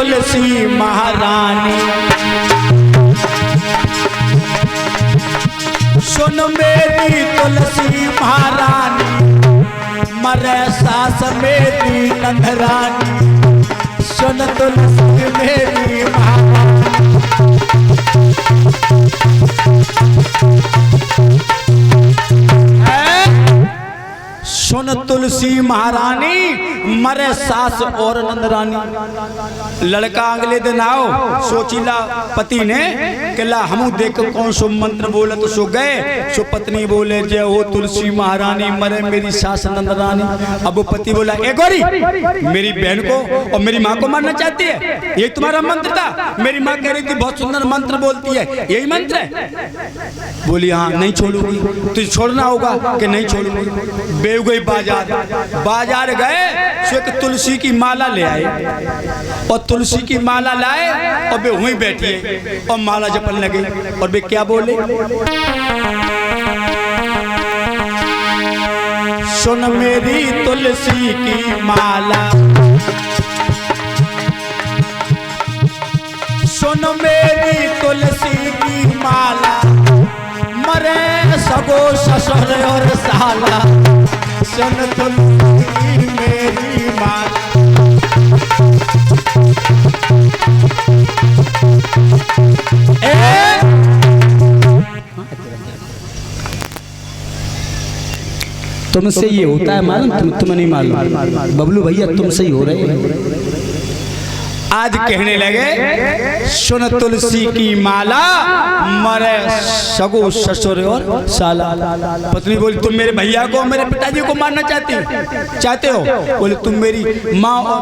तुलसी महारानी, सुन मेरी तुलसी महारानी, मरे सास मेरी नंदरानी, सुन तुलसी मेरी महारानी। सुन तुलसी महारानी, मरे सास और नंदरानी। लड़का अगले दिन आओ, सोचीला पति ने कहला हमू देख कौन सो मंत्र बोले तो सो गए। सो पत्नी बोले जय हो तुलसी महारानी, मरे मेरी सास नंदरानी। अब वो पति बोला ए गौरी, मेरी बहन को और मेरी माँ को मारना चाहती है, ये तुम्हारा मंत्र था। मेरी माँ कह रही थी बहुत सुंदर मंत्र बोलती है, यही मंत्र है। बोली हाँ नहीं छोड़ूंगी, तुझे छोड़ना होगा कि नहीं छोड़ूंगी। बेव गई बाजार गए, सो एक तुलसी की माला ले आए और तुलसी की माला लाए और वे वहीं बैठिए और माला जपने लगे। और वे क्या बोले, सुन मेरी तुलसी की माला, सुन मेरी तुलसी की माला, मरे सगो ससुर और साला, सुन तुलसी मेरी माला। तुमसे ये होता है मालूम, तुम्हें नहीं मालूम। बबलू भैया तुमसे ही हो रहे हैं। आज कहने लगे सुन तुलसी की माला, मरे सगो ससुर और साला। पत्नी बोली तुम मेरे भैया को मेरे पिताजी को मारना चाहते हो? बोले तुम मेरी माँ और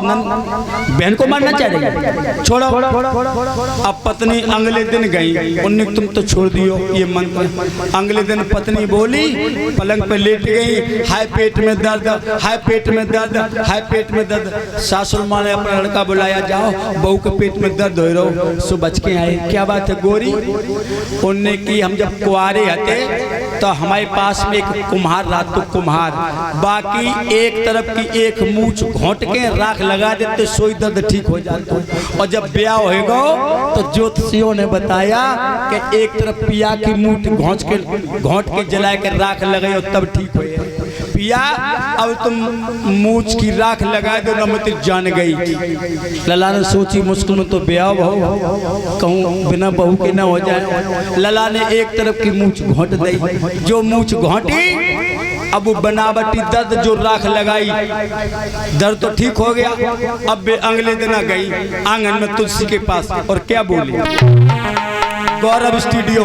बहन को मारना चाह रही हो, छोड़ो। अब पत्नी अगले दिन गई, उन्हें तुम तो छोड़ दियो ये मंत्र। अगले दिन पत्नी बोली, पलंग पे लेट गई, हाय पेट में दर्द, हाय पेट में दर्द, हाय पेट में दर्द। सासुर माँ ने अपना लड़का बुलाया, जाओ बहू के पेट में दर्द हो रहा। सो बच के आए, क्या बात है गोरी? उनने की हम जब कुआरे हते तो हमारे पास में एक कुम्हार रहा, तो कुम्हार बाकी एक तरफ की एक मूछ घोंट के राख लगा देते, सोई दर्द ठीक हो जाता। और जब ब्याह होगा तो ज्योतिषियों ने बताया कि एक तरफ पिया की मूठ घोंट के जला के राख लगाई तब ठीक हो पिया। अब तुम मूछ की राख लगा दो ना, मत जान गई। लला ने सोची मुश्किल में तो ब्याह हो, कहूँ बिना बहू के ना हो जाए। लला ने एक तरफ की मूछ घोंट दी, जो मूछ घोंटी अब वो बनावटी दर्द जो राख लगाई, दर्द तो ठीक हो गया। अब वे अगले दिन आ गई आंगन में तुलसी के पास और क्या बोली, गौरव स्टूडियो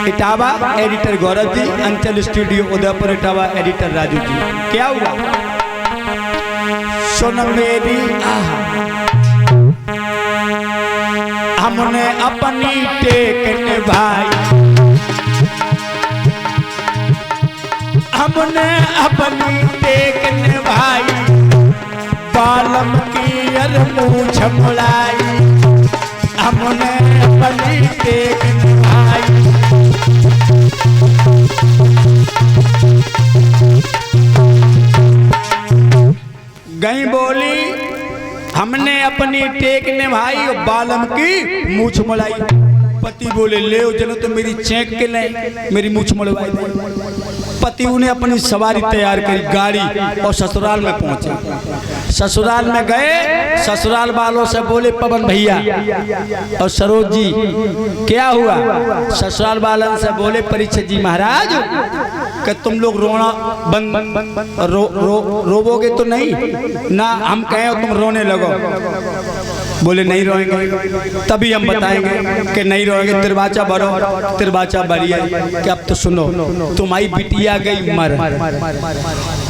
इटावा एडिटर गौरव जी, अंचल स्टूडियो उदयपुर इटावा एडिटर राजू जी। क्या हुआ, सुन मेरी हमने अपनी टेक निभाई, हमने अपनी टेक निभाई, बालम की अरमूछ मुड़ाई, हमने अपनी टेक निभाई। गई बोली हमने अपनी टेक निभाई और बालम की मूछ मुड़ाई। पति बोले ले जनो तो मेरी चेक के ले, मेरी मूछ मुड़वाई दे। पति उन्हें अपनी सवारी तैयार करी गाड़ी और ससुराल में पहुंचे। ससुराल में गए, ससुराल वालों से बोले पवन भैया और सरोज जी क्या हुआ? ससुराल वालों से बोले परीक्षित जी महाराज कि तुम लोग रोना बंद रोवोगे तो नहीं ना, हम कहें तुम रोने लगो। बोले नहीं रोएंगे, तभी हम बताएंगे कि नहीं रोएंगे। तिरवाचा भरो, तिरवाचा भरिए कि अब तो सुनो तुम्हारी बिटिया गई मर,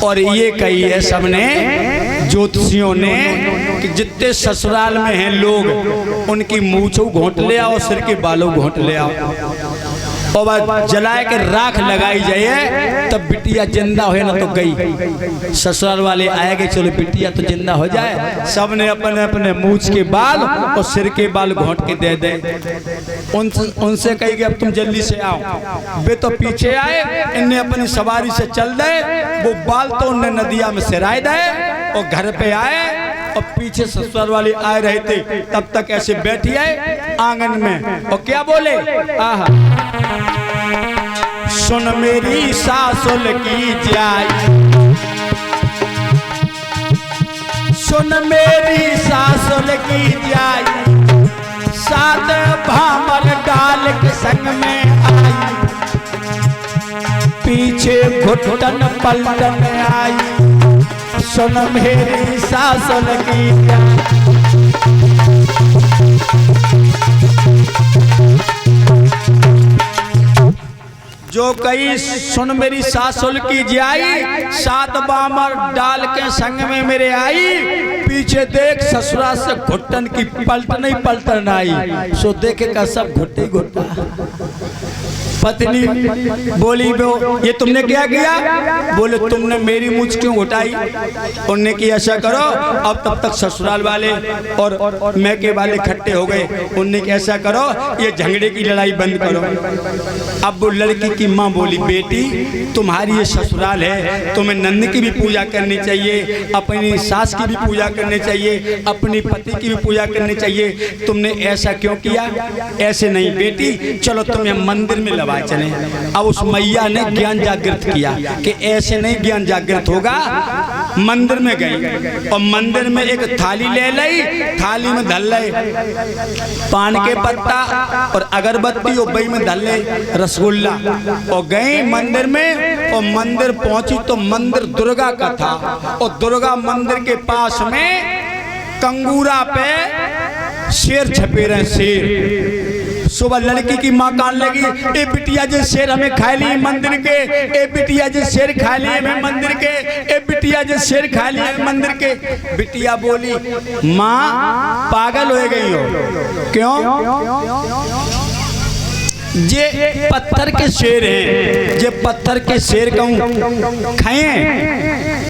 और ये कही है सबने ज्योतिषियों ने कि जितने ससुराल में हैं लोग उनकी मूंछों घोंट ले आओ, सिर के बालों घोंट ले आओ और जलाए के राख लगाई जाए, तब बिटिया जिंदा हो ना तो गई। ससुराल वाले आएंगे, चलो बिटिया तो जिंदा हो जाए। सबने अपने अपने मूछ के बाल और सिर के बाल घोंट के दे दे। उनसे कही अब तुम जल्दी से आओ। वे तो पीछे आए, इन्हें अपनी सवारी से चल दे। वो बाल तो उन्हें नदिया में सिराए दे और घर पे आए और पीछे ससुराल वाले आए रहे थे, तब तक ऐसे बैठी है आंगन में और क्या बोले, आहा सुन मेरी सासुल की जाई, सुन मेरी सासुल की जाई, सात भामर डाल के संग में आई, पीछे घुटन पलटन आई, सुन मेरी सासुल की जाई। जो कही सुन मेरी सासुल की जाई, सात बामर डाल के संग में मेरे आई, पीछे देख ससुरा से घुटन की पलटन आई, सो देखे का सब घुटे घुटा। पत्नी बोली ये तुमने क्या किया, बोले तुमने मेरी मुझ क्यों घुटाई। उन्होंने कि ऐसा करो, अब तब तक ससुराल वाले और मैके वाले इकट्ठे हो गए। उन्होंने कि ऐसा करो, ये झगड़े की लड़ाई बंद करो। अब वो लड़की की माँ बोली बेटी तुम्हारी ये ससुराल है, तुम्हें नंद की भी पूजा करनी चाहिए, अपनी सास की भी पूजा करनी चाहिए, अपनी पति की भी पूजा करनी चाहिए, तुमने ऐसा क्यों किया। ऐसे नहीं बेटी, चलो तुम्हें मंदिर में लगा चले। अब उस मैया ने ज्ञान जागृत किया कि ऐसे नहीं ज्ञान जागृत होगा। मंदिर में गई और मंदिर में एक थाली ले ली, थाली में धल ले पान के पत्ता और अगरबत्ती और बई में धल ले रसगुल्ला और गई मंदिर में। और मंदिर पहुंची तो मंदिर दुर्गा का था और दुर्गा मंदिर के पास में कंगूरा पे शेर छपे रहे, शेर। सुबह लड़की की माँ कान लगी, ए बिटिया जे शेर हमें खा लिए मंदिर के, ए बिटिया जे शेर खा लिए हमें मंदिर के, ए बिटिया जे शेर खा लिए मंदिर के। बिटिया बोली माँ पागल हो गई हो, क्यों। जे पत्थर के शेर हैं, जे पत्थर के शेर कहूँ खाए।